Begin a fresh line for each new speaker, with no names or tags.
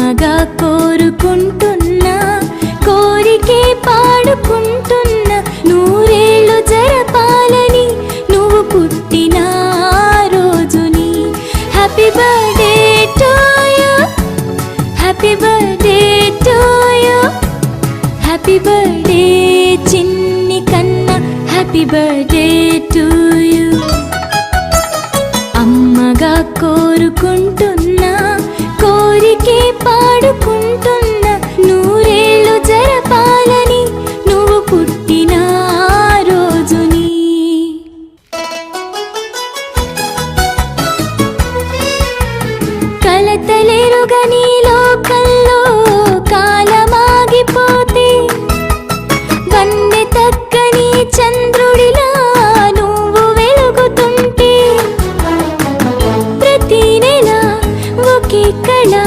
ప్రేమగా కోరుకుంటున్నా, కోరికే పాడుకుంటున్నా, నూరేళ్ళు జరపాలని నువ్వు పుట్టిన రోజుని. Happy birthday to you, happy birthday to you, happy birthday చిన్ని కన్నా, హ్యాపీ బర్త్డే టు